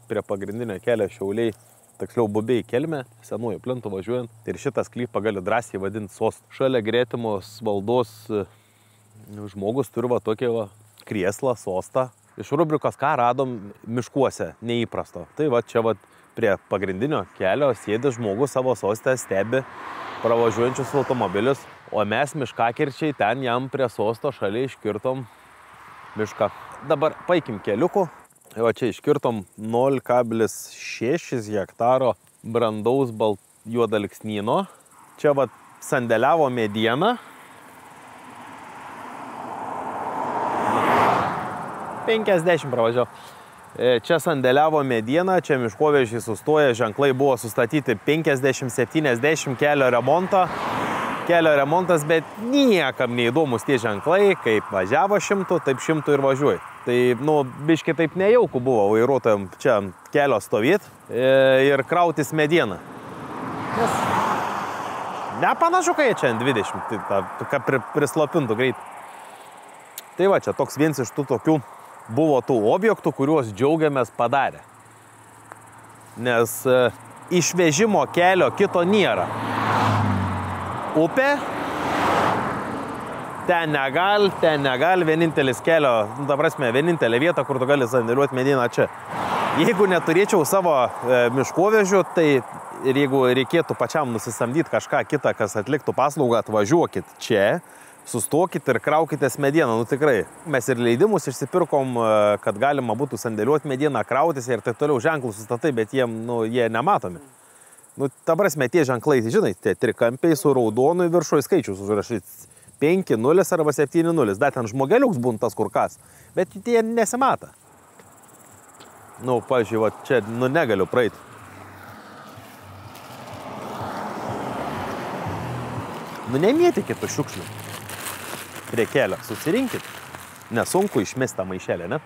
prie pagrindinio kelio Šiauliai, tiksliau Bubiai Kelmė, Senųjų Plintų važiuojant. Ir šitą sklypą gali drąsiai vadinti sostu. Šalia gretimos valdos žmogus turi va tokį va krėslą, sostą. Iš rubrikos ką radom miškuose neįprasto. Tai va čia va prie pagrindinio kelio sėdi žmogus savo sostę, stebi pravažiuojančius automobilius, o mes miškakirčiai ten jam prie sosto šalia iškirtom mišką. Dabar paikim keliuku. Va čia iškirtom 0,6 hektaro brandaus juodalksnyno. Čia va sandėliavo medieną. 50 pravažiavo. Čia sandėliavo medieną, čia miškovežiai sustoja, ženklai buvo sustatyti 50-70 kelio remontas, bet niekam neįdomus tie ženklai, kaip važiavo 100, taip 100 ir važiuoja. Tai, biški taip nejauku buvo vairuotojam čia ant kelio stovėti ir krautis medieną. Nes nepanašu, kai čia ant 20, tai prislopintų greit. Tai va, čia toks vienas iš tų tokių buvo tų objektų, kuriuos džiaugiamės padarę. Nes išvežimo kelio kito nėra. Upė, ten negal, vienintelis kelio, ta prasme, vienintelė vieta, kur tu gali sandėliuoti medieną čia. Jeigu neturėčiau savo miškovežių, tai ir jeigu reikėtų pačiam nusisamdyti kažką kitą, kas atliktų paslaugą, atvažiuokit čia, sustokit ir kraukitės medieną, tikrai. Mes ir leidimus išsipirkom, kad galima būtų sandėliuoti medieną, krautis ir taip toliau ženklus sustatai, bet jie nematomi. Ta prasme, tie ženklai, žinai, tie trikampiai su raudonu viršuje skaičius užrašyti 5-0 arba 7-0. Dar ten žmogeliuks būna tas kur kas, bet tie nesimata. Pavyzdžiui, va, čia, negaliu praeiti. Nemėtikit tų šiukšlių. Prie kelio susirinkit. Nesunku išmesti tą maišelę, ne?